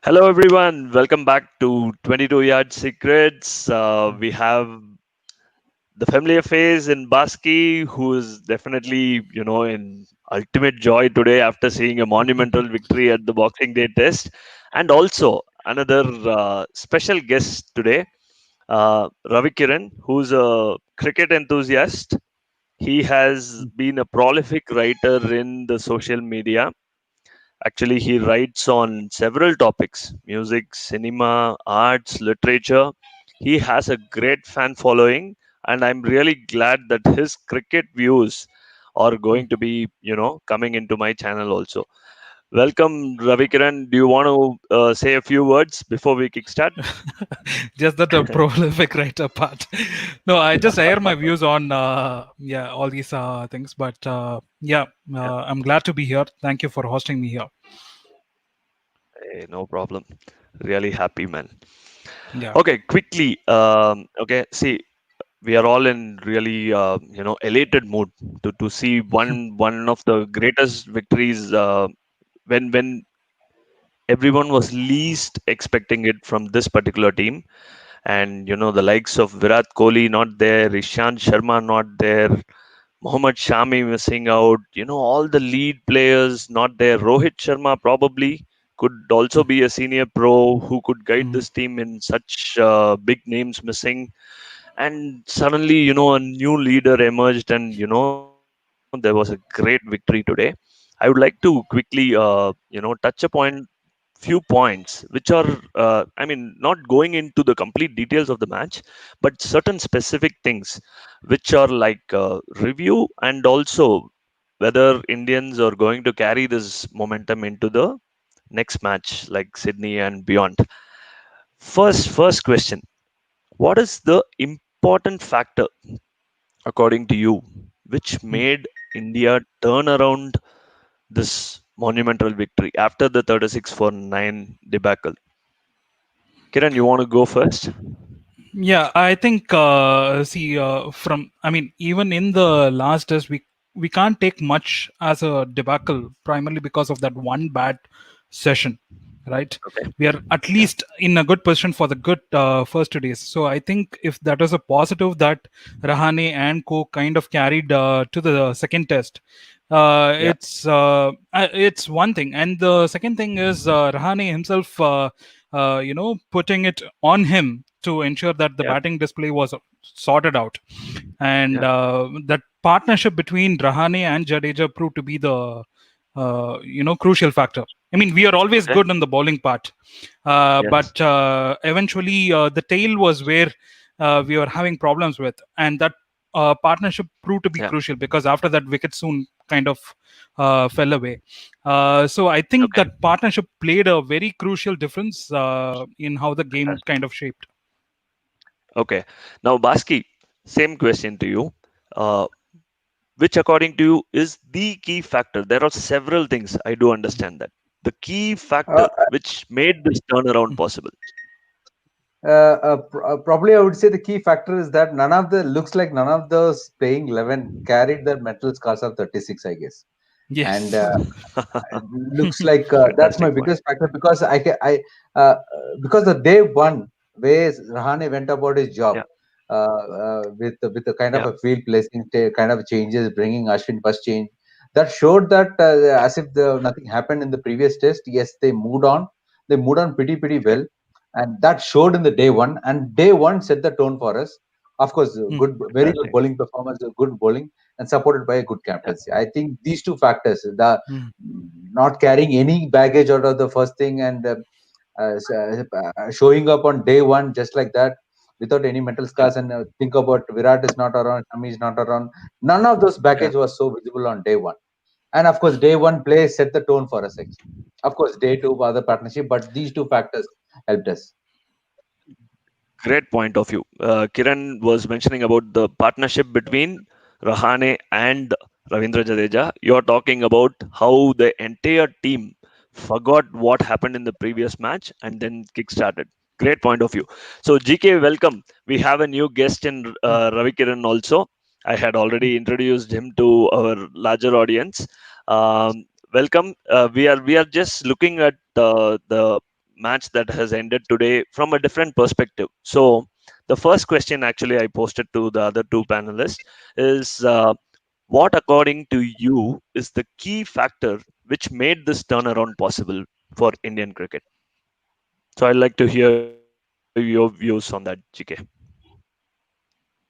Hello, everyone. Welcome back to 22 Yard Secrets. We have the familiar face in Baski, who is definitely, in ultimate joy today after seeing a monumental victory at the Boxing Day Test. And also another special guest today, Ravi Kiran, who's a cricket enthusiast. He has been a prolific writer in the social media. Actually, he writes on several topics: music, cinema, arts, literature. He has a great fan following, and I'm really glad that his cricket views are going to be, coming into my channel also. Welcome, Ravi Kiran. Do you want to say a few words before we kickstart? Just that a prolific writer part. No, I just air my views on all these things. But Yeah, I'm glad to be here. Thank you for hosting me here. no problem. Really happy, man. Yeah. Okay, quickly. Okay, see, we are all in really elated mood to see one of the greatest victories when everyone was least expecting it from this particular team. And the likes of Virat Kohli not there, Ishant Sharma not there, Mohammad Shami missing out, all the lead players not there. Rohit Sharma probably could also be a senior pro who could guide Mm. this team in such big names missing. And suddenly, a new leader emerged, and there was a great victory today. I would like to quickly touch upon few points which are I mean, not going into the complete details of the match, but certain specific things which are like review, and also whether Indians are going to carry this momentum into the next match like Sydney and beyond. First question: what is the important factor, according to you, which Mm. made India turn around this monumental victory after the 36 for 9 debacle? Kiran, you want to go first? Yeah, I think from I mean, even in the last test, we can't take much as a debacle, primarily because of that one bad session, right? Okay. We are at Yeah. least in a good position for the good first 2 days. So I think if that was a positive that Rahane and Co kind of carried to the second test, Yeah. it's one thing, and the second thing is Rahane himself, putting it on him to ensure that the Yeah. batting display was sorted out, and Yeah. that partnership between Rahane and Jadeja proved to be the crucial factor. I mean, we are always Okay. good on the bowling part, Yes. but eventually the tail was where we were having problems with, and that partnership proved to be Yeah. crucial because after that wicket soon kind of fell away. So I think Okay. that partnership played a very crucial difference in how the game Fantastic. kind of shaped. Okay. Now, Baski, same question to you. Uh, which, according to you, is the key factor? There are several things. I do understand that. The key factor Uh, which made this turnaround possible. Probably, I would say the key factor is that none of those playing 11 carried the mental scars of 36, I guess. And Yes. looks like that's my Fantastic point. biggest factor because because the day one where Rahane went about his job Yeah. with a kind of Yeah. a field placing kind of changes, bringing Ashwin first change, that showed that as if nothing happened in the previous test. Yes, they moved on pretty Okay. well, and that showed in the day one. And day one set the tone for us. Of course, Mm. good, very good Fantastic. bowling performance, good bowling, and supported by a good Yeah. captaincy. I think these two factors, the Mm. not carrying any baggage out of the first thing, and showing up on day one just like that without any mental Yeah. scars, and think about Virat is not around, Shami is not around. None of those Yeah. baggage was so visible on day one. And of course, day one play set the tone for us actually. Of course, day two was the partnership, but these two factors helped us. Great point of view. Kiran was mentioning about the partnership between Rahane and Ravindra Jadeja. You're talking about how the entire team forgot what happened in the previous match and then kick-started. Great point of view. So, GK, welcome. We have a new guest in Mm. Ravi Kiran also. I had already introduced him to our larger audience. Welcome. We are just looking at the match that has ended today from a different perspective. So, the first question actually I posted to the other two panelists is what, according to you, is the key factor which made this turnaround possible for Indian cricket? So, I'd like to hear your views on that, GK.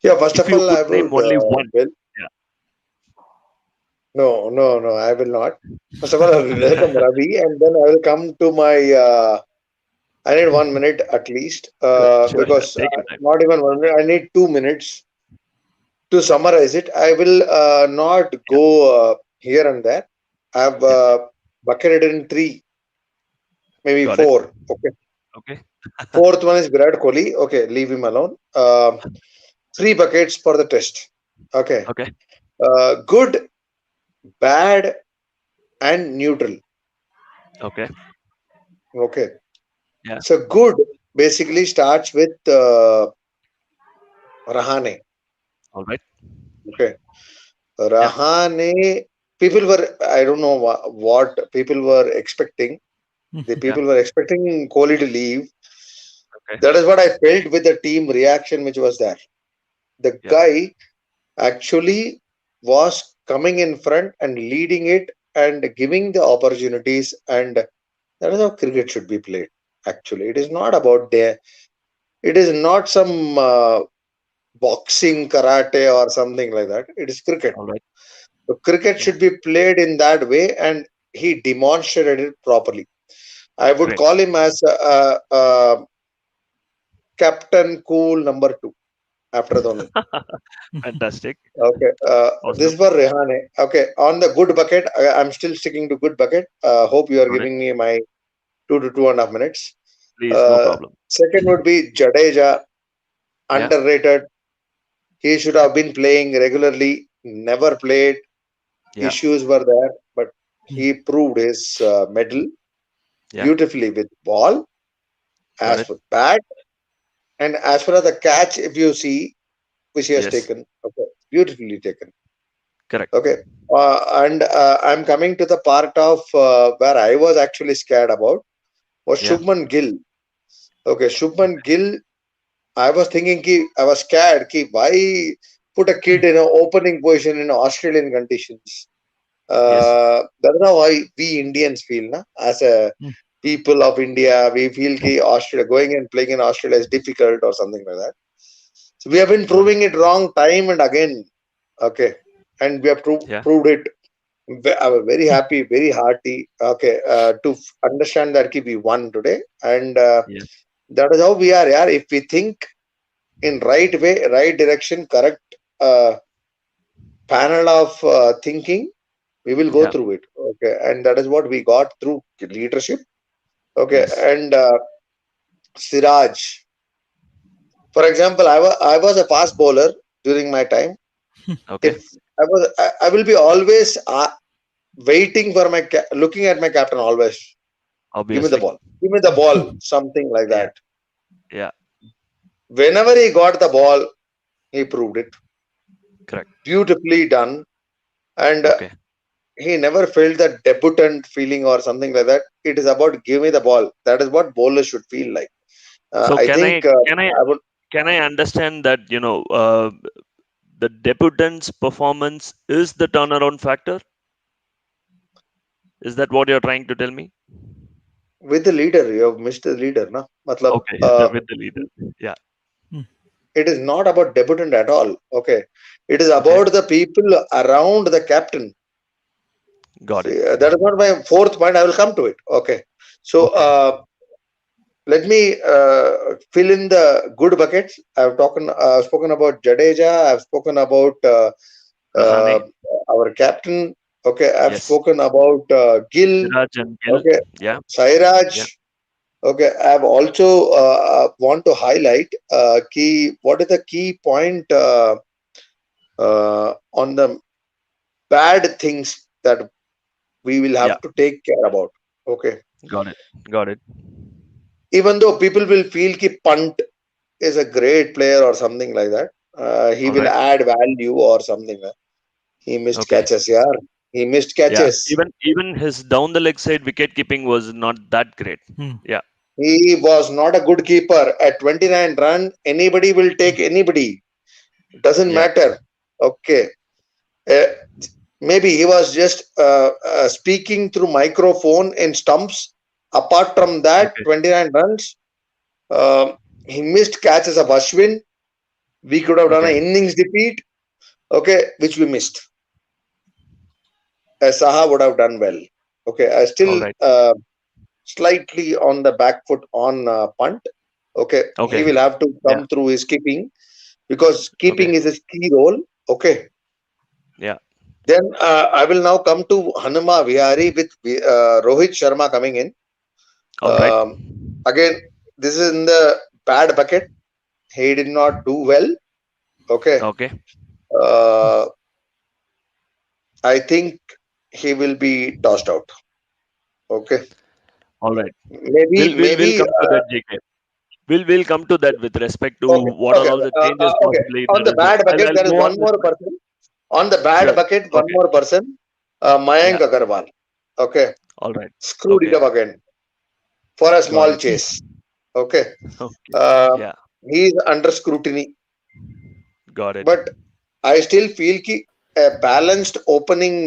Yeah, If first you of could all, I name would, only one, well, yeah. no, I will not. First of all, I will welcome Ravi, and then I will come to my. I need 1 minute at least, Sure, sure. because Take your time. not even 1 minute. I need 2 minutes to summarize it. I will not Yeah, go here and there. I have yeah. bucketed in three, maybe Got it. four. Okay, Okay. fourth one is Virat Kohli. Okay, leave him alone. Three buckets for the test. Okay, Okay. good, bad, and neutral. Okay. Okay, Yeah. so good basically starts with Rahane. All right. Okay, Yeah. Rahane. People were, I don't know what people were expecting. The Yeah. people were expecting Kohli to leave. Okay. That is what I felt with the team reaction which was there. The Yeah. guy actually was coming in front and leading it and giving the opportunities, and that is how cricket should be played. Actually, it is not about the. It is not some boxing, karate, or something like that. It is cricket. All right. So cricket Yeah. should be played in that way, and he demonstrated it properly. I would Great. call him as Captain Cool number two after Dhoni. Fantastic. Okay, this Awesome. is for Rehane. Okay, on the good bucket, I'm still sticking to good bucket. Hope you are Got it. giving me my 2 to 2.5 minutes. Please, no Uh, problem. Second would be Jadeja, Yeah. underrated. He should have been playing regularly. Never played. Yeah. Issues were there, but he proved his medal Yeah. beautifully with ball, Got as it. for bat, and as far as the catch, if you see, which he has Yes. taken, okay, beautifully taken. Correct. Okay, and I'm coming to the part of where I was actually scared about was Yeah. Shubman Gill. Okay, Shubman Okay. Gill. I was thinking, I was scared. Why put a kid in an opening position in Australian conditions? Yes. That's how we Indians feel, na? As a people of India, we feel that Australia going and playing in Australia is difficult or something like that. So we have been Got it. proving it wrong time and again. Okay, and we have Yeah. proved it. I was very happy, very hearty. Okay, to understand that we won today, and Yes. that is how we are. Yeah, if we think in right way, right direction, correct uh, panel of thinking, we will go Yeah. through it. Okay, and that is what we got through leadership. Okay, Yes. and Siraj, for example, I was a fast bowler during my time. Okay. If I will be always waiting for my looking at my captain always. Give me the Obviously. ball. Give me the ball. Something like Yeah. that. Yeah. Whenever he got the ball, he proved it Correct. beautifully done, and Okay. he never felt that debutant feeling or something like that. It is about give me the ball. That is what bowlers should feel like. So I think I would. can I understand that the debutant's performance is the turnaround factor? Is that what you're trying to tell me? With the leader, you have missed the leader, na? Matlab, Okay. With the leader. Yeah. it is not about debutant at all. Okay, it is Okay. about the people around the captain. Got it. See, that is not my fourth point. I will come to it. Okay, so Okay. let me fill in the good buckets. I've spoken about Jadeja. I've spoken about uh, Rahane. our captain. Okay, I've Yes. spoken about Gill. Siraj and Gill. Okay, Yeah. Yeah. Sairaj. Okay, I've also want to highlight key. What is the key point on the bad things that we will Yeah. have to take care about? Okay, Got it. Got it. even though people will feel ki Punt is a great player or something like that, he All will right. add value or something. He missed Okay. catches, yeah. He missed Yeah. catches. Even his down the leg side wicket keeping was not that great. Yeah. He was not a good keeper. At 29 run, anybody will take anybody. Doesn't Yeah. matter. Okay. Uh, Maybe he was just speaking through microphone in stumps. Apart from that, Okay. 29 runs. He missed catches of Ashwin. We could have done an Okay. innings defeat. Okay, which we missed. Saha would have done well. Okay, I All still right. slightly on the back foot on punt. Okay, he Okay. will have to Yeah. come through his keeping because keeping Okay. is his key role. Okay, Yeah. then I will now come to Hanuma Vihari with Rohit Sharma coming in. All right. Again, this is in the bad bucket. He did not do well. Okay, Okay. uh, I think he will be tossed out. Okay, All right. maybe We'll maybe come to that, JK. We'll come to that with respect to okay, what okay, all of the changes okay. possibly On that the is there. bad bucket, I'll there is move on one with more my person. On the bad sure. bucket, one Okay. more person. Mayank Yeah. Agarwal. Okay, All right. screwed it Okay. up again for a Got small it. chase. Okay, Okay. uh, Yeah. he is under scrutiny, Got it. but I still feel ki a balanced opening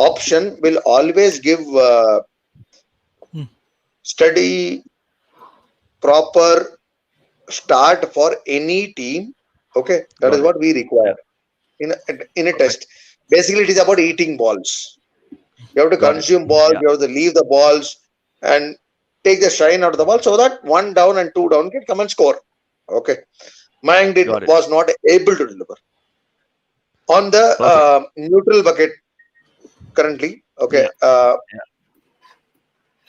option will always give Hmm. steady, proper start for any team. Okay, that is Got it. what we Yeah. require in a Perfect. test. Basically, it is about eating balls. You have to Got it. consume balls. Yeah. You have to leave the balls and take the shine out of the ball so that one down and two down can come and score. Okay, Mayank Got it. was not able to deliver on the Perfect. neutral bucket currently. Okay, Yeah. Yeah.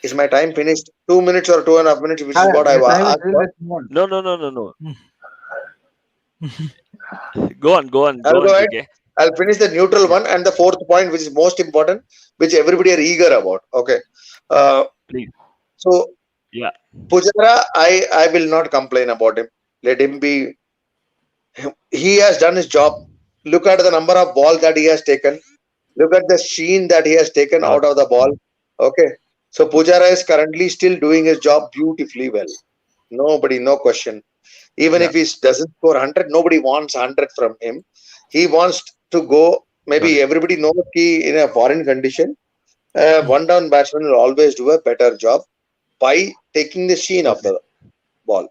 is my time finished? 2 minutes or 2.5 minutes, which is what I The time is asked real. for. Let's move on. No. No. No. No. No. Hmm. Go on. Go on. I'll Go go on, ahead. JK. I'll finish the neutral Yeah. one and the fourth point, which is most important, which everybody are eager about. Okay. Uh, Please. so Yeah. Pujara, I will not complain about him. Let him be. He has done his job. Look at the number of balls that he has taken. Look at the sheen that he has taken Got out of the ball. Okay. So Pujara is currently still doing his job beautifully well. Nobody, no question. Even Yeah. if he doesn't score 100, nobody wants 100 from him. He wants to go. Got Maybe it. everybody knows he in a foreign condition. Hmm. One down batsman will always do a better job by taking the sheen of Okay. the ball.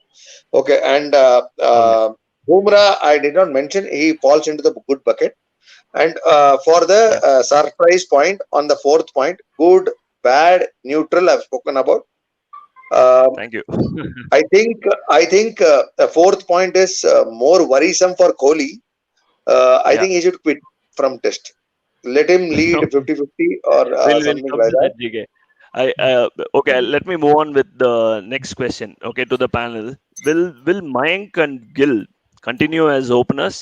Okay, and All right. Bumrah, I did not mention, he falls into the good bucket. And for the Yeah. surprise point on the fourth point, good, bad, neutral, I've spoken about. Um, Thank you. I think the fourth point is more worrisome for Kohli. I Yeah. think he should quit from test. Let him lead Okay. 50-50 or We'll something come like to that. that, JK. Okay. Let me move on with the next question. Okay, to the panel. Will Mayank and Gill continue as openers,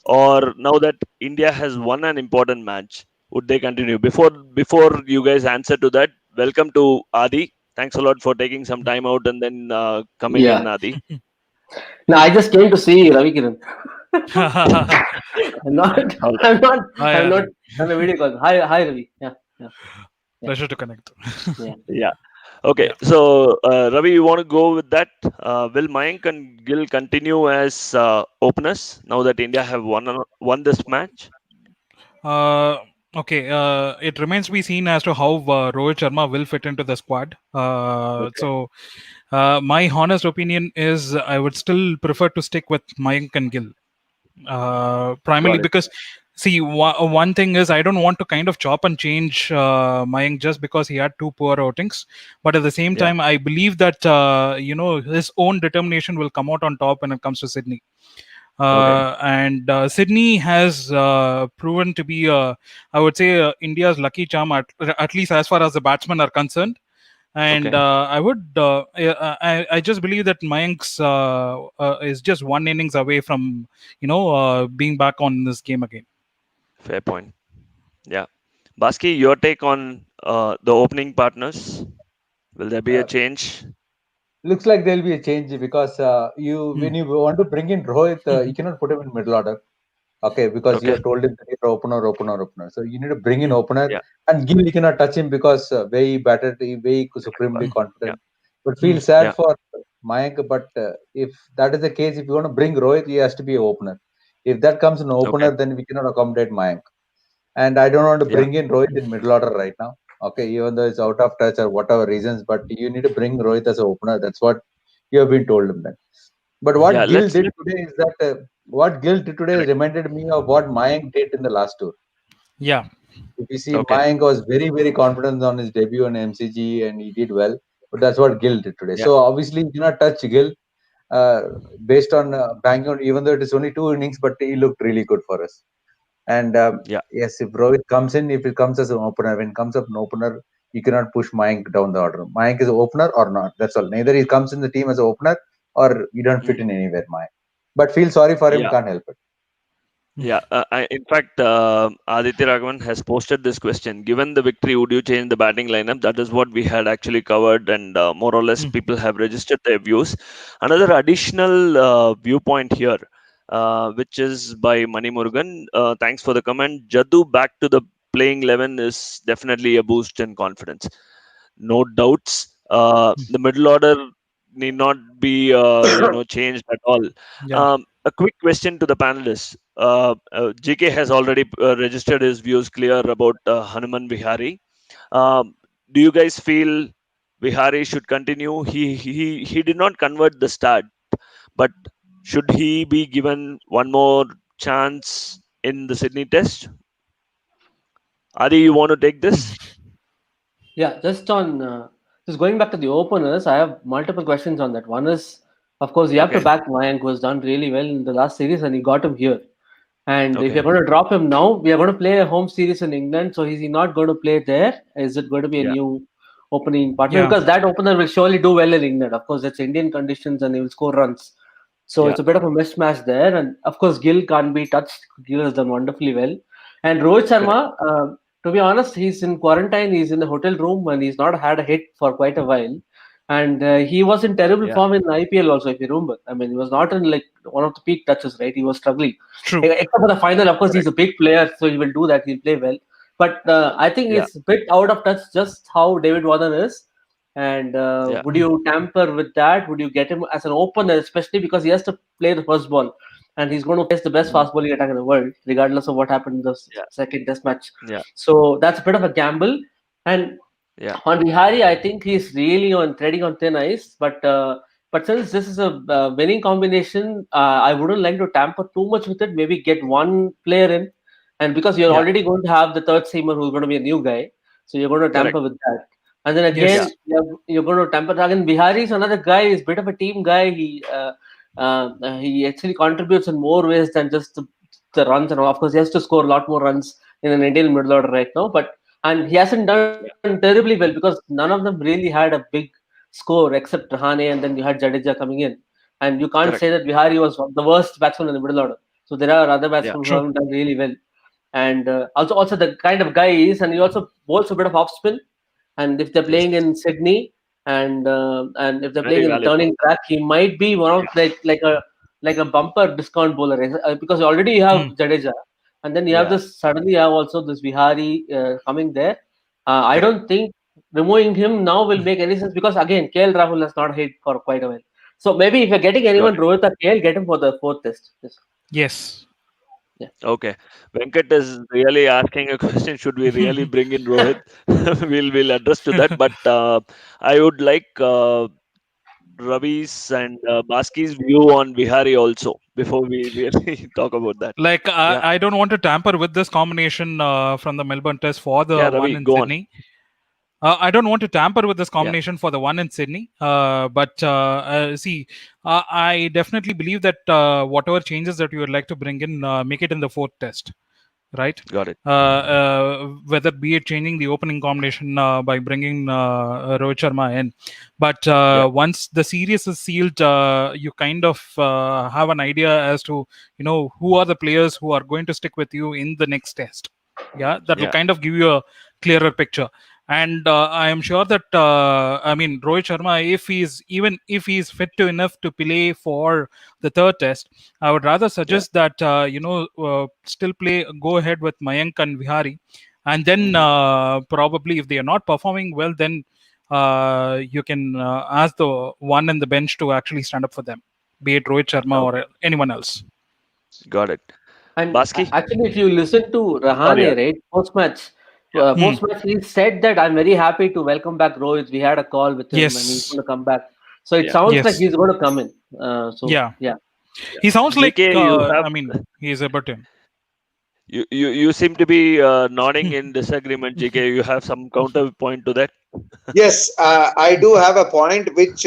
or now that India has won an important match, would they continue? Before you guys answer to that, welcome to Adi. Thanks a lot for taking some time out and then coming in, Yeah. Adi. No, I just came to see Ravi Kiran. Hi, I'm not. All right. I'm not. I'm not Adi. on a video call. Hi, Ravi. Yeah, yeah, yeah, Pleasure to connect. yeah. Yeah. Okay. Yeah. So, Ravi, you want to go with that? Will Mayank and Gill continue as openers now that India have won this match? Uh, okay. It remains to be seen as to how Rohit Sharma will fit into the squad. Okay. My honest opinion is I would still prefer to stick with Mayank and Gill. Primarily Got it. because, see, one thing is I don't want to kind of chop and change Mayank just because he had two poor outings. But at the same Yeah. time, I believe that, his own determination will come out on top when it comes to Sydney. Okay. And Sydney has proven to be, I would say, India's lucky charm, at least as far as the batsmen are concerned. And Okay. I just believe that Mayank's is just one innings away from, being back on this game again. Fair point. Yeah. Baski, your take on the opening partners? Will there be a Uh, change? Looks like there'll be a change because you Hmm. when you want to bring in Rohit, you cannot put him in middle order. Okay, because you Okay. have told him that you're opener. So you need to bring in Hmm. opener Yeah. and Gill you cannot touch him because way he batted, way But, supremely yeah. confident. But feel Hmm. sad Yeah. for Mayank. But if that is the case, if you want to bring Rohit, he has to be an opener. If that comes an Okay. opener, then we cannot accommodate Mayank. And I don't want to Yeah. bring in Rohit in middle order right now. Okay, even though it's out of touch or whatever reasons, but you need to bring Rohit as an opener. That's what you have been told him then. But Yeah. what Gill Let's did let today is that what Gill did today correct. reminded me of what Mayank did in the last tour. Yeah. If you see, Okay. Mayank was very, very confident on his debut on MCG and he did well. But that's what Gill did today. Yeah. So obviously, you cannot touch Gill based on banging on, even though it is only 2 innings, but he looked really good for us. And Yeah. yes, if Rohit comes in, if it comes as an opener, when it comes up an opener, you cannot push Mayank down the order. Mayank is an opener or not. That's all. Neither he comes in the team as an opener or you don't fit Mm. in anywhere, Mayank. But feel sorry for him, Yeah. can't help it. Yeah, in fact, Aditya Raghavan has posted this question. Given the victory, would you change the batting lineup? That is what we had actually covered, and more or less Hmm. people have registered their views. Another additional viewpoint here, which is by Mani Murugan. Thanks for the comment. Jaddu back to the playing 11 is definitely a boost in confidence. No doubts. The middle order need not be changed at all. Yeah. A quick question to the panelists. GK has already registered his views clear about Hanuman Vihari. Um, do you guys feel Vihari should continue? He did not convert the start, but should he be given one more chance in the Sydney Test? Adi, you want to take this? Yeah, just going back to the openers, I have multiple questions on that. One is, of course, you have to Okay, back Mayank, who has done really well in the last series, and you got him here. And if okay, you're going to drop him now, we are going to play a home series in England. So is he not going to play there? Is it going to be a yeah, new opening partner? Yeah. Because that opener will surely do well in England. Of course, it's Indian conditions and he will score runs. So yeah, it's a bit of a mismatch there. And of course, Gill can't be touched. Gill has done wonderfully well. And Rohit correct. Sharma, to be honest, he's in quarantine. He's in the hotel room and he's not had a hit for quite a while. And he was in terrible Yeah, form in IPL also, if you remember. I mean, he was not in like one of the peak touches, right? He was struggling. True. Except for the final, of course, he's correct. a big player, so he will do that. He'll play well. But I think Yeah, it's a bit out of touch just how David Warner is. And yeah, would Hmm. you tamper with that? Would you get him as an opener, especially because he has to play the first ball and he's going to face the best mhm, fast bowling attack in the world, regardless of what happened in the yeah, second test match. yeah, So that's a bit of a gamble. And yeah, on Vihari, I think he's really on treading on thin ice. But since this is a winning combination, I wouldn't like to tamper too much with it. Maybe get one player in, and because you're yeah, already going to have the third seamer who's going to be a new guy, so you're going to correct. tamper with that. And then Yeah, again, Yes. you're going to tamper again. Vihari is another guy. He's a bit of a team guy. He actually contributes in more ways than just the runs, and all. Of course, he has to score a lot more runs in an Indian middle order right now. But and he hasn't done yeah, terribly well because none of them really had a big score except Rahane, and then you had Jadeja coming in. And you can't correct. say that Vihari was the worst batsman in the middle order. So there are other Yeah, batsmen who True. haven't done really well. And also the kind of guy he is, and he also bowls a bit of off spin. And if they're yes, playing in Sydney, and if they're very playing in the valid turning point. track, he might be one of Yeah, like a bumper discount bowler because already you have Hmm. Jadeja, and then you have yeah, this suddenly you have also this Vihari coming there. I correct. don't think removing him now will make any sense because again KL Rahul has not hit for quite a while. So maybe if you're getting Got anyone it. Rohit or KL, get him for the fourth test. Yes. Yes. Yeah. Okay. Venkat is really asking a question. Should we really bring in Rohit? We'll address to that. But I would like Ravi's and Baski's view on Vihari also before we really talk about that. Like Yeah. I don't want to tamper with this combination from the Melbourne Test for Yeah, the one Ravi, in go on. Sydney. I don't want to tamper with this Yeah. combination for the one in Sydney. See, I definitely believe that whatever changes that you would like to bring in, make it in the fourth test, right? Got it. Whether be it changing the opening combination by bringing Rohit Sharma in, but Yeah. once the series is sealed, you kind of have an idea as to who are the players who are going to stick with you in the next test. Yeah, that will Yeah. kind of give you a clearer picture. And I am sure that Rohit Sharma, if he's fit to enough to play for the third test, I would rather Yeah. suggest that still go ahead with Mayank and Vihari, and then Hmm. probably if they are not performing well, then you can ask the one in the bench to actually stand up for them, be it Rohit Sharma or anyone else. Got it. And Baski? actually, if you listen to Sorry. Rahane, right, Yeah. post match, he said that I'm very happy to welcome back Rohit. We had a call with him, and he's Yes. going to come back. So it Yeah. sounds like Yes. he's going to come in. Yeah. Yeah. Yeah. He sounds like, JK, you have I mean, he's a button. you seem to be nodding in disagreement. JK, you have some counterpoint to that? Yes, I do have a point which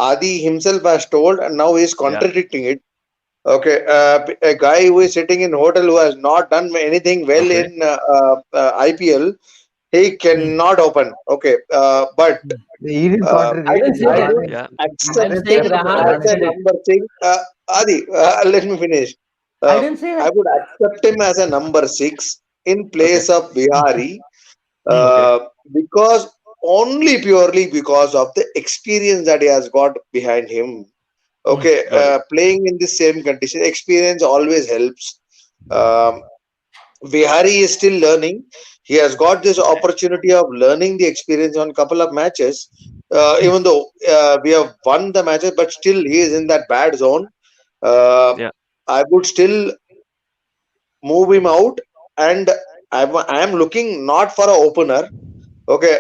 Adi himself has told, and now he's Yeah. contradicting it. Okay, a guy who is sitting in hotel who has not done anything well Okay. in IPL, he Hmm. cannot open. Okay, but He didn't I contradict. didn't say I that. would Yeah. I'm accept saying him Rahane as a said it. number six. Adi, let me finish. I Uh, didn't say I that. would accept him as a number six in Okay. place of Bihari, Hmm. Okay. because only purely because of the experience that he has got behind him. Hmm. Okay, Got it. playing in the same condition, experience always helps. Um, Vihari is still learning. He has got this opportunity of learning the experience on couple of matches. Hmm. Even though we have won the matches, but still he is in that bad zone. Uh, Yeah. I would still move him out, and I am looking not for an opener. Okay,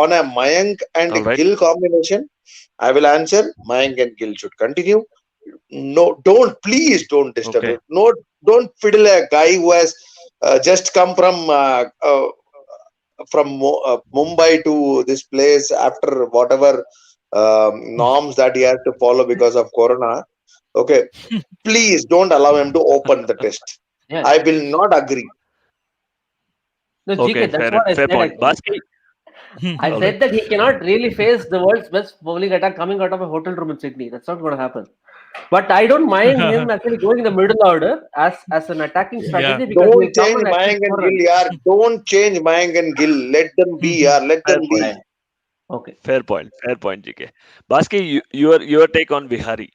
on a Mayank and All right. Gill combination, I will answer Mayank and Gill should continue. No, don't, please don't disturb Okay. him. No, don't fiddle a guy who has just come from Mumbai to this place after whatever norms that he has to follow because of Corona. Okay, please don't allow him to open the test. Yeah. I will not agree. No, GK, Okay. that's Fair. what I Fair said point. actually. Baski. I All right. said that he cannot really face the world's best bowling attack coming out of a hotel room in Sydney. That's not going to happen. But I don't mind him actually going in the middle order as an attacking Yeah. Yeah. strategy because Don't he'll come change and actually Mayank and score Gill, runs. yaar. Don't change Mayank and Gill. Let them be, Hmm. yaar. Let Fair them point. Yeah. be. Okay. Fair point. Fair point, GK. Baski, your take on Vihari.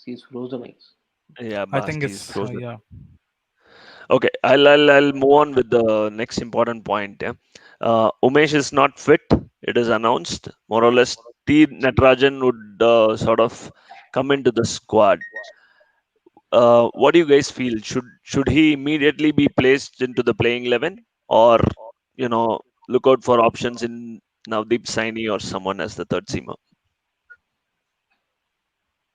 He's frozen eyes. Yeah, I think Baski is it's, frozen. yeah. Okay, I'll move on with the next important point. Yeah. Umesh is not fit. It is announced. More or less, T. Natarajan would sort of come into the squad. What do you guys feel? Should he immediately be placed into the playing 11, or look out for options in Navdeep Saini or someone as the third seamer?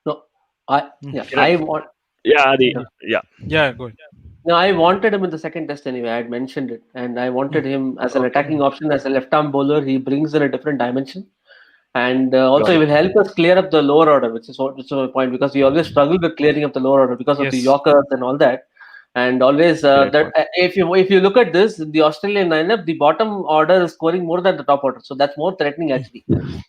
No, Hmm. yeah, Kiran. I want. Yeah, Adi. Yeah. Yeah. Yeah, good. No, I wanted him in the second test anyway. I had mentioned it, and I Hmm. wanted him as an Okay. attacking option as a left-arm bowler. He brings in a different dimension, and also Got he it. will help us clear up the lower order, which is my point because we always struggle with clearing up the lower order because of the Yes. Yorkers and all that. And always Great that point. if you look at this, the Australian lineup, the bottom order is scoring more than the top order, so that's more threatening actually.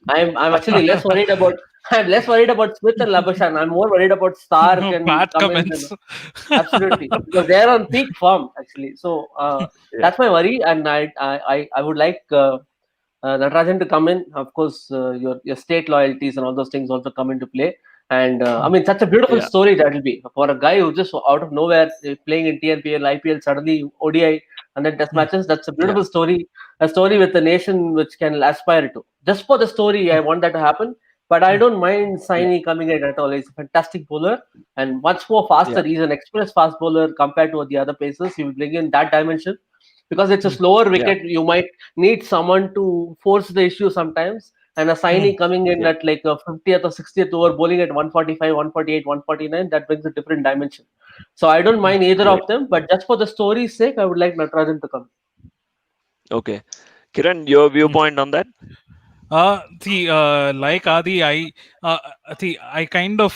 I'm actually less worried about. I'm less worried about Smith and Labuschagne. I'm more worried about Stark and Bad Cummins and comments. absolutely because they're on peak form actually. So Yeah. that's my worry, and I would like Natarajan to come in. Of course, your state loyalties and all those things also come into play. And I mean, such a beautiful Yeah. story that will be for a guy who just out of nowhere playing in TNPL, IPL, suddenly ODI and then Test Hmm. matches. That's a Yeah. beautiful story, a story with the nation which can aspire to. Just for the story, I want that to happen. But I Hmm. don't mind Yeah. Saini coming in at all. He's a fantastic bowler and much more Yeah. faster. He's an express fast bowler compared to the other pacers. He will bring in that dimension because it's a Hmm. slower Yeah. wicket. You might need someone to force the issue sometimes. And a Hmm. Saini coming in Yeah. at like a 50th or 60th over, bowling at 145, 148, 149, that brings a different dimension. So I don't mind either Great. of them, but just for the story's sake, I would like Natarajan to come. Okay. Kiran, your Hmm. viewpoint on that? Like Adi, uh, I kind of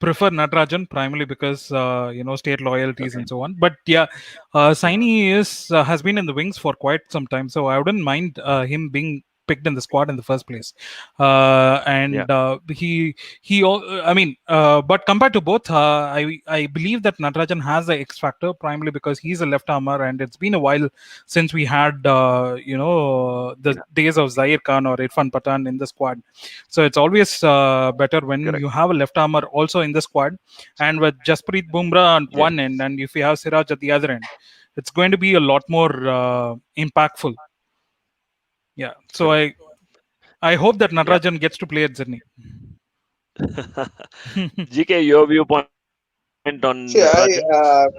prefer Natarajan primarily because state loyalties Okay. and so on. But yeah, Saini has been in the wings for quite some time, so I wouldn't mind him being picked in the squad in the first place. Yeah. And I mean, but compared to both, I believe that Natarajan has the X factor primarily because he's a left armer, and it's been a while since we had the Yeah. days of Zahir Khan or Irfan Pathan in the squad. So it's always better when Correct. you have a left armer also in the squad, and with Jasprit Bumrah on Yeah. one end, and if you have Siraj at the other end, it's going to be a lot more impactful. Yeah. So I hope that Yeah. Natarajan gets to play at Sydney. GK, your viewpoint on Natarajan's See,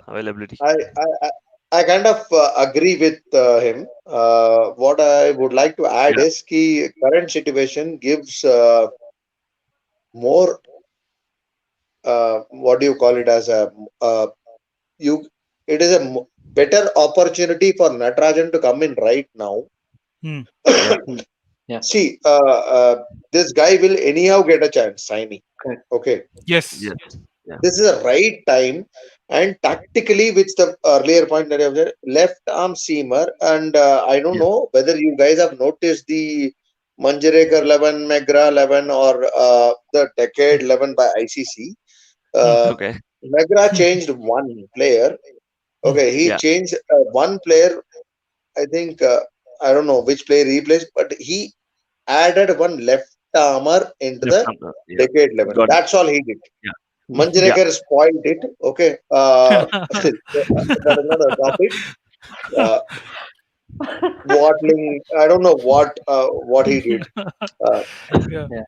availability? I, I, I I kind of agree with him. What I would like to Yeah. add is the current situation gives more, what do you call it, as a uh, you it is a better opportunity for Natarajan to come in right now. Hmm. Yeah. Yeah. See, this guy will anyhow get a chance signing. Correct. Okay, Yes. Yes. Yeah. this is a right time, and tactically, which the earlier point that I was there, left arm seamer, and I don't Yeah. know whether you guys have noticed the Manjarekar 11, Megra 11, or the Decade 11 by ICC. Hmm. Uh, Okay. Megra changed one player. Hmm. Okay, he Yeah. changed one player. I think I don't know which player he replaced, but he added one left armor into Left the arm. Yeah. Decade 11. Got it. That's all he did. Yeah. Yeah. Manjrekar spoiled it. Okay. That is not a topic. Uh, Watling, I don't know what he did. Uh, Yeah. Yeah.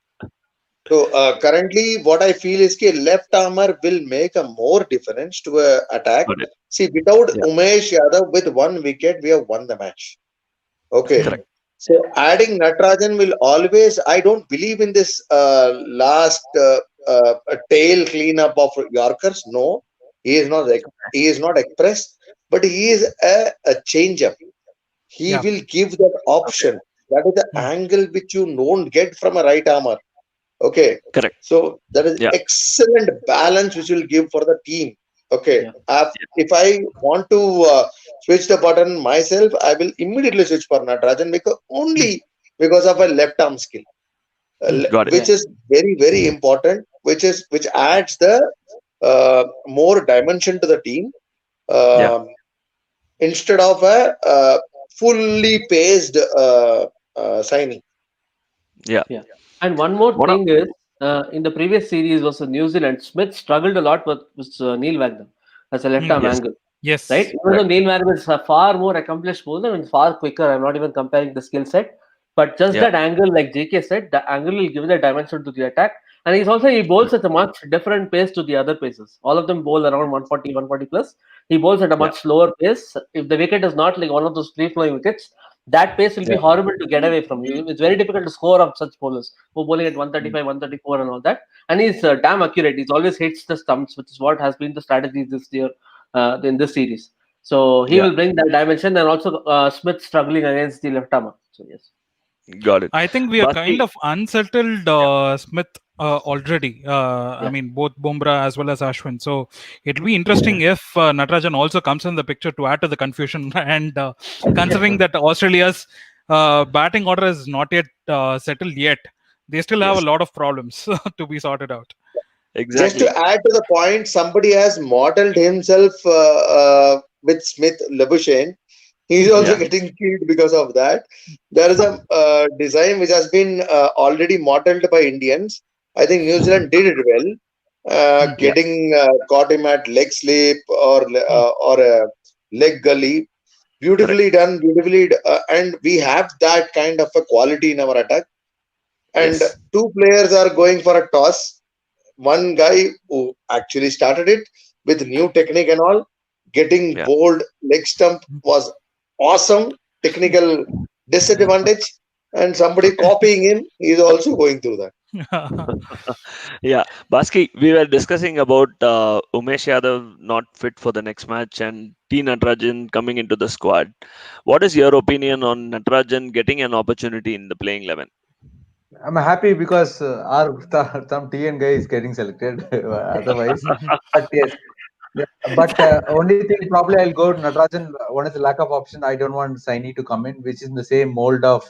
so currently, what I feel is that left armor will make a more difference to a attack. Got it. See, without Yeah. Umesh Yadav with one wicket, we have won the match. Okay. Hmm. Correct. So adding Natarajan will always. I don't believe in this last tail cleanup of Yorkers. No, he is not. He is not expressed, but he is a changer. He Yeah. will give that Okay. option. That is the Hmm. angle which you don't get from a right armor. Okay, Correct. so that is Yeah. excellent balance which will give for the team. Okay, Yeah. if I want to switch the button myself, I will immediately switch for Natarajan because Hmm. only because of a left arm skill, Hmm. Got it. Yeah. which is very important, which adds the more dimension to the team. Yeah. Um, Instead of a fully paced signing. Yeah. Yeah. And one more One of thing is, in the previous series was New Zealand. Smith struggled a lot with Neil Wagner as a left Hmm. arm yes. angle, right? Yes. Even though Correct. Neil Wagner is a far more accomplished bowler and far quicker, I'm not even comparing the skill set, but just Yeah. that angle, like JK said, the angle will give the dimension to the attack. And he bowls Correct. at a much different pace to the other paces. All of them bowl around 140, 140 plus. He bowls at a Yeah. much slower pace. If the wicket is not like one of those free flowing wickets, that pace will be Yeah. horrible to get away from you. It's very difficult to score of such bowlers who are bowling at 135, 134, and all that. And he's damn accurate. He's always hits the stumps, which is what has been the strategy this year in this series. So he Yeah. will bring that dimension, and also Smith struggling against the left armor. So yes, Got it. I think we are kind Basti. of unsettled Smith already. I yeah, mean, both Bumrah as well as Ashwin. So it'll be interesting if Natarajan also comes in the picture to add to the confusion. And considering that Australia's batting order is not yet settled yet, they still have a Yes. lot of problems to be sorted out. Just to Exactly. add to the point, somebody has modeled himself with Smith Labuschagne. He's also Yeah. getting killed because of that. There is a design which has been already modeled by Indians. I think New Zealand did it well, Hmm. Yeah. getting caught him at leg slip Hmm. or a leg gully. Correct. Beautifully done, and we have that kind of a quality in our attack. And Yes. two players are going for a toss. One guy who actually started it with new technique and all, getting Yeah. bold leg stump was awesome. Technical disadvantage, and somebody Okay. copying him is also going through that. Yeah. Baski, we were discussing about Umesh Yadav not fit for the next match and T. Natarajan coming into the squad. What is your opinion on Natarajan getting an opportunity in the playing 11? I'm happy because our some TN guy is getting selected. Otherwise, but yes, yeah, but only thing probably I'll go Natarajan. One is the lack of option. I don't want Saini to come in, which is in the same mold of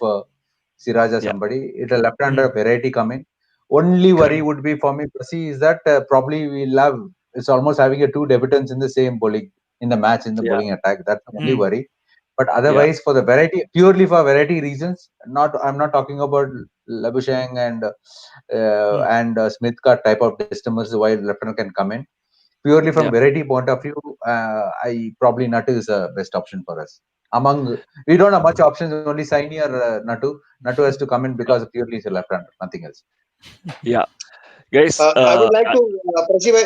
Siraj or Yeah. somebody. It a left-hander Hmm. variety come in. Only Correct. worry would be for me, Prasi, is that probably we'll have it's almost having a two debutants in the same bowling in the match in the Yeah. bowling attack. That's the only Hmm. worry. But Yeah. otherwise, for the variety, purely for variety reasons, not I'm not talking about Labushang and Hmm. Smith cut type of customers while left-hander can come in purely from Yeah. variety point of view, I probably Natu is the best option for us. Among we don't have much options, only Saini or Natu. Natu has to come in Yeah. because purely he's a left-hander, nothing else. Yeah. Guys, I would like to, Prachi bhai,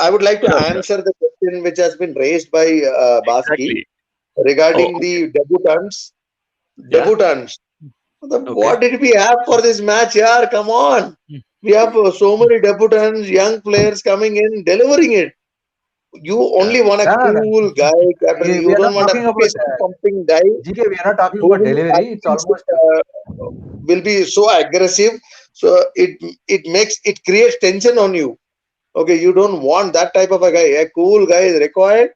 I would like to sure, sure. answer the question which has been raised by Baski Exactly. Oh, regarding okay. the debutants. Yeah. Debutants. Okay. What did we have for this match? Yeah, come on. We have so many debutants, young players coming in, delivering it. You Yeah. only want a Yeah, cool guy, captain. we You are don't not want a talking about fist pumping guy GK. We are not talking who about will delivery. It's actually almost will be so aggressive. So it creates tension on you. Okay, you don't want that type of a guy. A cool guy is required,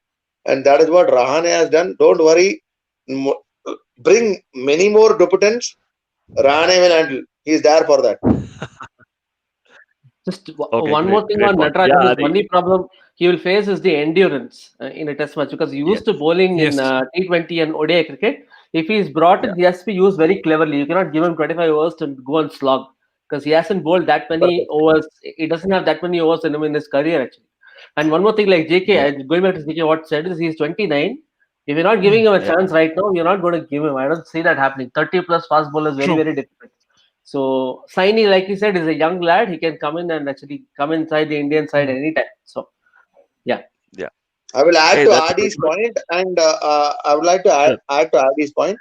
and that is what Rahane has done. Don't worry. Mo- Bring many more debutants. Rahane will handle. He's there for that. Just Okay. one Great. more thing Great on point. Yeah, Natarajan. His Adi. only problem he will face is the endurance in a test match because he Yes. used to bowling in Yes. T20 and ODI cricket. If he's brought Yeah. in, he has to be used very cleverly. You cannot give him 25 overs to go and slog because he hasn't bowled that many Perfect. overs. He doesn't have that many overs in his career actually. And one more thing, like JK, yeah. going back to JK, what said is he's 29. If you're not giving Mm, him a Yeah. chance right now, you're not going to give him. I don't see that happening. 30 plus fast bowlers very true. very difficult. So Saini, like you said, is a young lad. He can come in and actually come inside the Indian side Mm, anytime. So yeah, Yeah. I will add Hey, to that's pretty Adi's much. point, and I would like to Sure. add to Adi's point.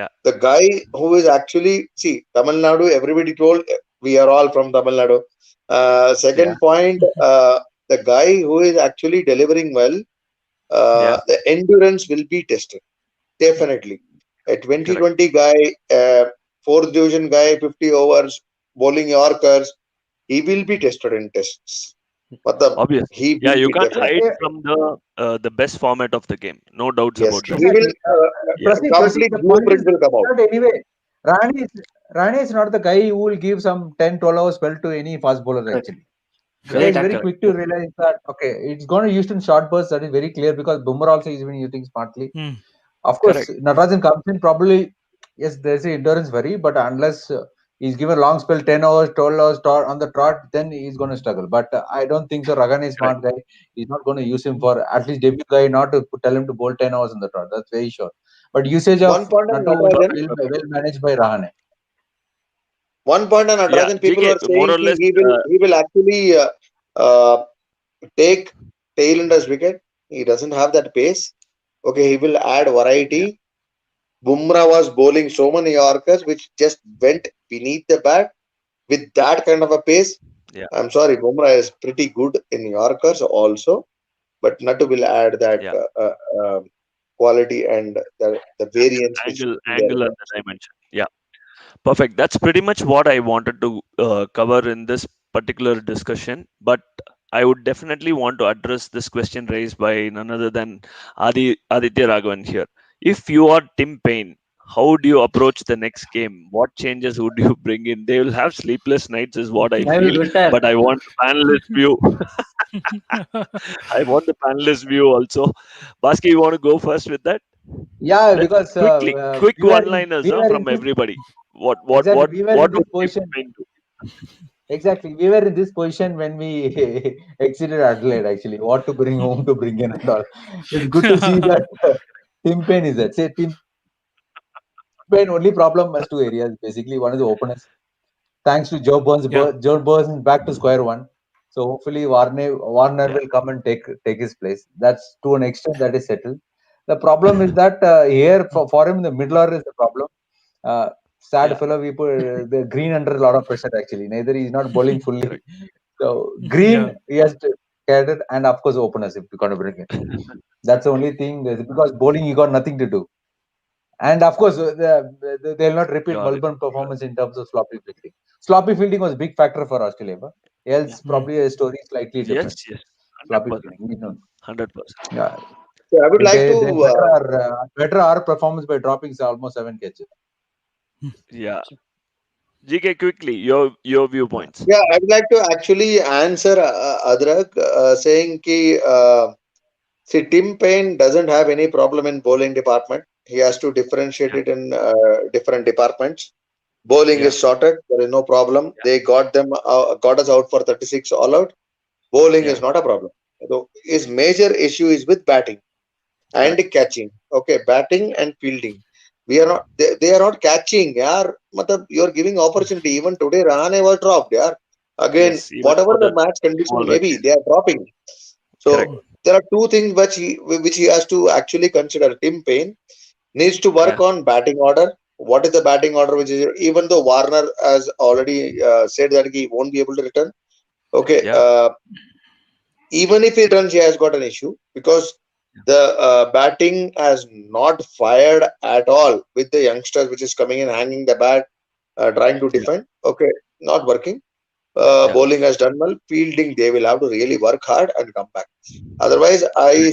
Yeah. The guy who is actually see Tamil Nadu. Everybody told we are all from Tamil Nadu. Yeah. Second point, the guy who is actually delivering well, Yeah. the endurance will be tested definitely. A Correct. 2020 guy, fourth division guy, 50 overs, bowling Yorkers, he will be tested in tests. But Obvious. he Yeah. will You be can't hide definitely. from the best format of the game. No doubts Yes, about that. he will. Exactly. Yeah. Prasad, Complete the point blueprint is will come out. not anyway. Rani is Rani is not the guy who will give some 10, 12 hours spell to any fast bowler correct. actually. The guy Very is very tactical. Correct. quick to realize that okay, it's going to use in short bursts. That is very clear because Bumrah also is been using smartly. mm, Of course, Correct. Natarajan comes in probably yes, there's a endurance worry, but unless he's given long spell 10 hours, 12 hours on the trot, then he's going to struggle. But I don't think so. Ragan is Correct. smart guy. He's not going to use him for at least debut guy, not to tell him to bowl 10 hours on the trot. That's very sure. But usage of One point on Natu is Natarajan. well managed by Rahane. One point on Yeah. Natarajan. People GK. were More saying or less. he will actually uh, take tail-ender's wicket. He doesn't have that pace. Okay, he will add Yeah. variety. Bumrah was bowling so many Yorkers which just went beneath the bat with that kind of a pace. Yeah. I'm sorry, Bumrah is pretty good in Yorkers also, but Natu will add that Yeah. quality and the variance which Angle. India Angle and requires. the dimension. Yeah. Perfect. That's pretty much what I wanted to cover in this particular discussion. But I would definitely want to address this question raised by none other than Aditya Raghavan here. If you are Tim Payne, how do you approach the next game? What changes would you bring in? They will have sleepless nights, is what I I will feel. retire. But I want the panelist view. I want the panelist view also. Baski, you want to go first with that? Yeah, because Quick we were one-liners we were in from this everybody. What what exactly what we were in what this would Tim position. Payne do? Exactly. We were in this position when we exited Adelaide, actually. What to bring home to bring in and all. It's good to see that Tim Payne is that. Say, Tim Payne only problem has two areas, basically. One is the openers. Thanks to Joe Burns, yeah. Joe Burns is back to square one. So hopefully Warner Yeah. will come and take his place. That's to an extent that is settled. The problem is that here for him the middle order is the problem. Uh, sad Yeah. fellow, we put the Green under a lot of pressure actually. Neither he's not bowling fully. Correct. So Yeah. Green he has to get it, and of course openers if you got to bring it. That's the only thing because bowling you got nothing to do. And of course, they'll not repeat Got it. Melbourne performance in terms of sloppy fielding. Sloppy fielding was a big factor for Australia, but Yeah. else Mm, probably a story is slightly Yes. different. Yes. Sloppy 100%. fielding, you know. 100%. Yeah, So I would like to they better our performance by dropping almost 7 catches. mm, Yeah. GK, quickly, your viewpoints. yeah, I would like to actually answer Adrak saying ki see Tim Payne doesn't have any problem in bowling department. He has to differentiate Yeah. it in different departments. Bowling Yeah. is sorted. There is no problem. Yeah. They got us out for 36 all out. Bowling Yeah. is not a problem. His major issue is with batting and Correct. catching. Okay, batting and fielding. We are not. They are not catching. Yeah, you are giving opportunity. Even today, Rahane was dropped. Yeah, again, Yes, even whatever for the the match condition small may be, runs. they are dropping. Correct. So there are two things which he has to actually consider. Tim Payne needs to work Yeah, on batting order. What is the batting order? Which is, even though Warner has already said that he won't be able to return. Okay, yeah, even if he returns, he has got an issue because the batting has not fired at all with the youngsters, which is coming in, hanging the bat, trying to yeah, defend. Okay, not working. yeah. Bowling has done well. Fielding, they will have to really work hard and come back. Otherwise, I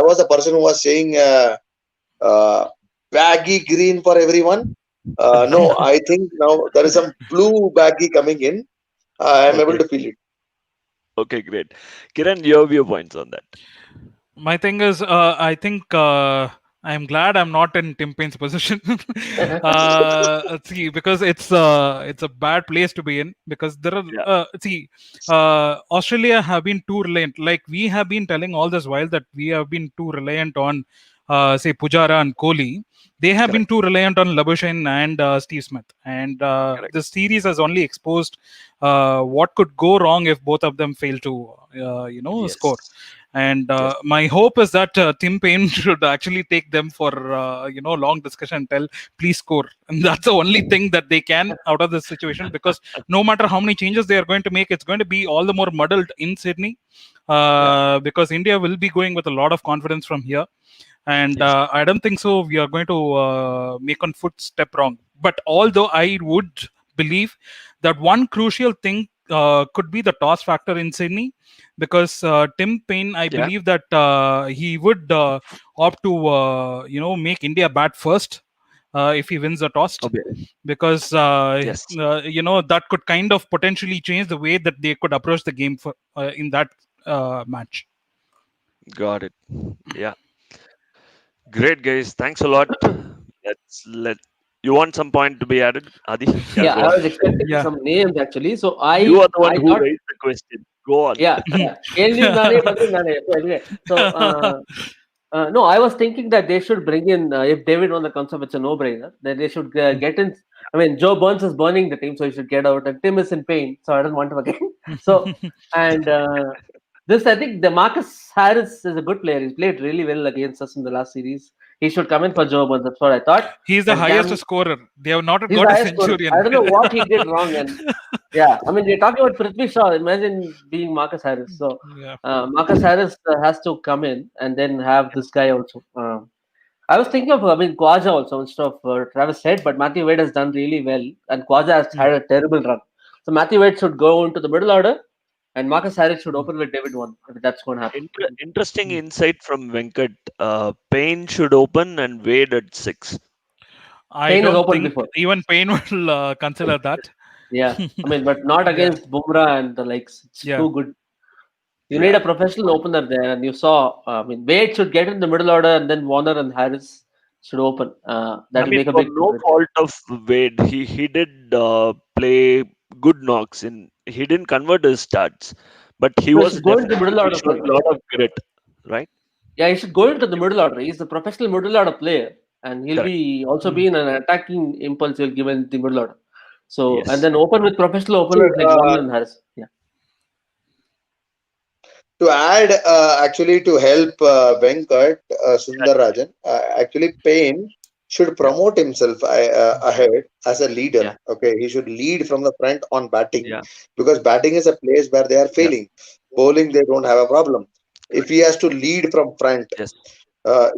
was a person who was saying uh, baggy green for everyone. No, I think now there is some blue baggy coming in. I am able Okay, to feel it. okay, great. Kiran, your viewpoints on that. My thing is, I think I'm glad I'm not in Tim Payne's position. See, because it's a bad place to be in. Because there are Yeah, Australia have been too reliant. Like we have been telling all this while that we have been too reliant on say Pujara and Kohli. They have been correct, too reliant on Labuschagne and Steve Smith, and correct. the series has only exposed what could go wrong if both of them fail to score. Yes, And yes. my hope is that Tim Payne should actually take them for long discussion and tell please score, and that's the only thing that they can out of this situation, because no matter how many changes they are going to make, it's going to be all the more muddled in Sydney, Yeah, because India will be going with a lot of confidence from here, and yes. I don't think so we are going to make on foot step wrong. But although I would believe that one crucial thing could be the toss factor in Sydney, because Tim Payne, I Yeah. believe that he would opt to make India bat first if he wins the toss, Okay. because Yes. that could kind of potentially change the way that they could approach the game for in that match. Got it. Yeah. Great, guys. Thanks a lot. Let's let you want some point to be added, Adi? Yeah, Yeah, go I on. was expecting Yeah. some names actually. So You are the one I who thought, raised the question. Go on. yeah, yeah. Kelvin Nane, Badri Nane. So anyway, no, I was thinking that they should bring in if David Warner comes up, it's a no-brainer. That they should get in. I mean, Joe Burns is burning the team, so he should get out. And Tim is in pain, so I don't want him again. So and this, I think, the Marcus Harris is a good player. He's played really well against us in the last series. He should come in for Correct. Joe Burns. That's what I thought. He's the And highest Cam, scorer. They have not he's the got a highest scorer. I centurion. don't know what he did wrong, and yeah, I mean, we're talking about Prithvi Shaw. Imagine being Marcus Harris. So Yeah. Marcus Harris has to come in and then have this guy also. I was thinking of, I mean, Quaja also instead of Travis Head, but Matthew Wade has done really well, and Quaja has Mm. had a terrible run. So Matthew Wade should go into the middle order, and Marcus Harris should open with David One. If that's going to happen. Interesting Mm. insight from Venkat. Payne should open and Wade at 6. I Payne has don't opened think before. even Payne will consider that. Yeah, I mean, but not Yeah. against Bumrah and the likes. It's Yeah. too good. You need Yeah. a professional opener there, and you saw. I mean, Wade should get in the middle order, and then Warner and Harris should open. That I will mean, make a for big no difference. fault of Wade, he did play good knocks in. He didn't convert his stats, but he So he was should go into the definitely middle he order showed first. a lot of grit, right? Yeah, he should go into the middle order. He's a professional middle order player, and he'll Correct. be also Mm. be in an attacking impulse. He'll give in the middle order. So and Yes. then open with professional See, openers like Warner and Harris. Yeah, to add, actually, to help Venkat, Sundarajan, actually, Payne should Yeah. promote himself ahead as a leader. Yeah. Okay, he should lead from the front on batting Yeah. because batting is a place where they are Yeah. failing. Bowling, they don't have a problem. If he has to lead from front, Yes.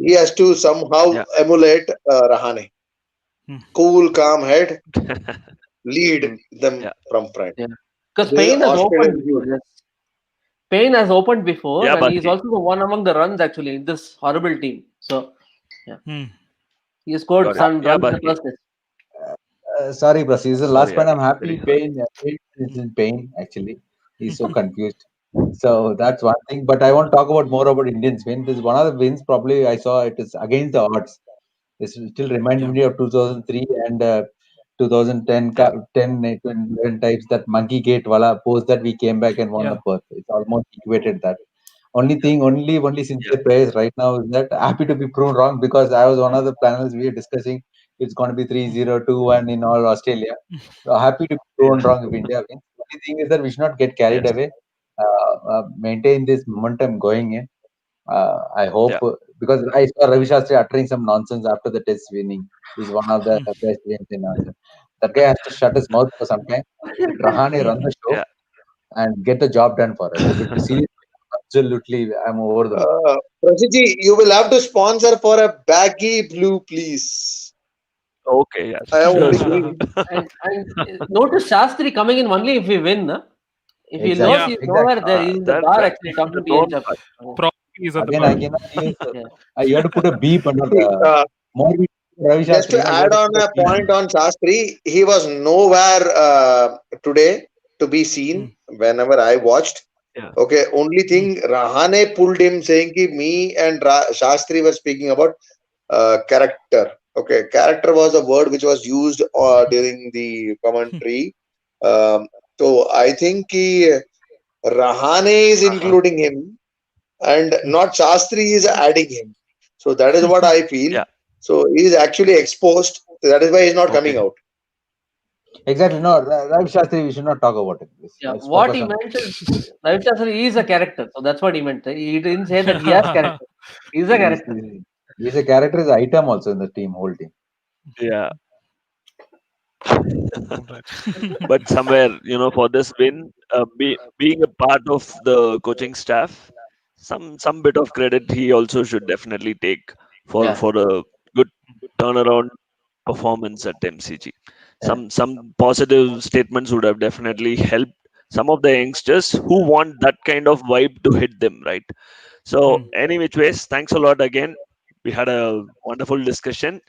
he has to somehow Yeah. emulate Rahane. Mm. Cool, calm head, lead mm, them Yeah. from front. yeah. Because This is Payne has opened Australian before. view. Yes, Payne has opened before, Yeah, and he's Basti. also the one among the runs actually in this horrible team. So yeah, Mm. he scored Got it. some Yeah, runs in the Basti. first test. Sorry, Prasi. This is the last Sorry, point. Adi. I'm happy. Very sorry. Pain is in pain. Actually, he's so confused. So that's one thing. But I want to talk about more about Indians win. This is one of the wins. Probably I saw it is against the odds. This still reminds Yeah. me of 2003 and 2010, Yeah. 11 types that monkey gate wala post that we came back and won the Yeah. Perth. It's almost equated that. only sincere prayers right now is that happy to be proven wrong, because I was one of the panels we were discussing it's going to be 3-0, 2-1 in all Australia. So happy to be proven wrong if India wins. Only thing is that we should not get carried Yes. away. Maintain this momentum going in. I hope, because I saw Ravi Shastri uttering some nonsense after the test winning. Is one of the best wins in answer. That guy has to shut his mouth for some time. Let Rahane run the show Yeah. and get the job done for us. But seriously, absolutely, I'm over the moon. Prasiji, you will have to sponsor for a baggy blue, please. Okay. Yeah. I have Sure. only Sure. green. And notice Shastri coming in only if we win. Huh? If he Exactly. loses, he's Exactly. nowhere there. He's in the That bar that actually is the talking to known PHF. fact. Probably is at the Again, bar. I cannot use. Yeah. You have to put a beep under See, more beep Ravi just Shastri. to You have add to on put a a beep. point on Shastri, he was nowhere today to be seen whenever I watched. Yeah. Okay, only thing Rahane pulled him saying ki me and Shastri were speaking about character. Okay, character was a word which was used during the commentary. Um, so I think Rahane is including him and not Shastri is adding him. So that is what I feel. Yeah. So he is actually exposed. That is why he is not coming Okay. out. Exactly. No, Ravi Shastri, we should not talk about it. Yeah, Let's what focus he on. meant is Ravi Shastri is a character, so that's what he meant. He didn't say that he has character. He's a He's, character. he's a character, is an item also in the team, whole team. Yeah. All right. But somewhere, for this win, being a part of the coaching staff, some bit of credit he also should definitely take for Yeah. for a good turnaround performance at MCG. Yeah. Some positive statements would have definitely helped some of the youngsters who want that kind of vibe to hit them, right? So, any which ways, thanks a lot again. We had a wonderful discussion.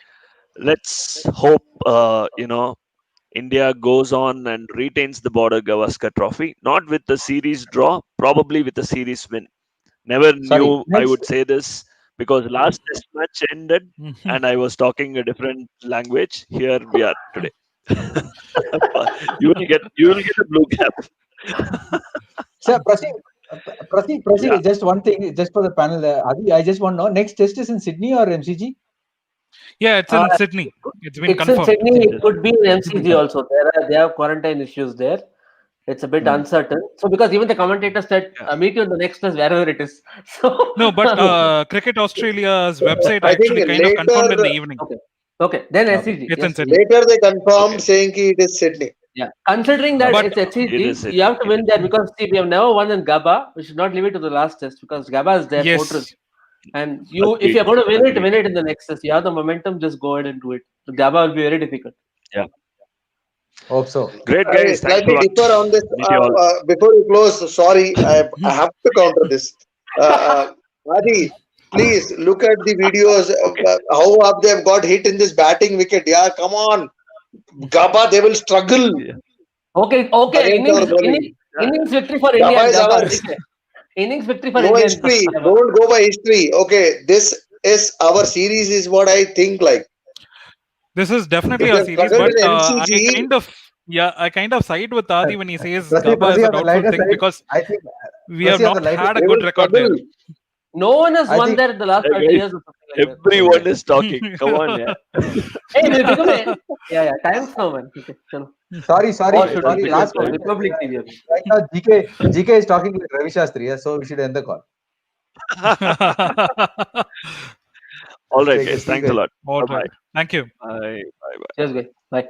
Let's hope, India goes on and retains the Border Gavaskar Trophy, not with the series draw, probably with the series win. Never Sorry. knew I Next. would say this because last test match ended and I was talking a different language. Here we are today. You will get a blue cap. Sir, Yeah. just one thing, just for the panel. Adi, I just want to know, next test is in Sydney or MCG? Yeah, it's in Sydney. It's been It's in confirmed. Sydney. It Yes. could be in MCG also. They have quarantine issues there. It's a bit uncertain. So because even the commentator said, Yeah. "Meet you in the next test wherever it is." So No, but Cricket Australia's website I think actually kind of confirmed in the later evening. okay, then Okay. SCG. It's in Yes, Sydney. later they confirmed Okay. saying ki it is Sydney. yeah. Considering that But it's It is HCG, you Sydney. have to win there because see, we have never won in Gabba. We should not leave it to the last test because Gabba is their fortress. yes, And if Agreed. you're going to Agreed. win it in the next test. You have the momentum. Just go ahead and do it. The Gabba will be very difficult. Yeah. Hope so. Great I guys. Thanks a slightly lot. differ on this. Meet you all. Before you close, sorry, I have to counter this. Adi, please look at the videos. Okay. How have they got hit in this batting wicket? Yeah, come on. Gaba, they will struggle Yeah. Okay. against our bowling. Innings victory for India Gaba and is Gabba. ours. Okay. Innings victory for No India and history. Gabba. Don't go by history. Okay, this is our series, is what I think like. this is definitely If a they series, struggled but in I MCG, kind of side with Adi when he says Prasi, Gabba is a on the doubtful lighter thing side, because I think we have Prasi, on the not lighter had a they good will record there. struggle. No one has I won think there in the last 30 Guys, years or something like that. everyone is talking. Come on, yeah. Hey, we'll become a yeah. Thanks, now, man. Okay, chalo. sorry, Or should we? sorry. Because Last point. Republic TV. Right now, GK is talking with Ravi Shastri, yeah, so we should end the call. All right, Take care. guys. See you Thanks a guys. lot. All Bye right. Thank you. bye. Bye bye. Cheers, guys. Bye.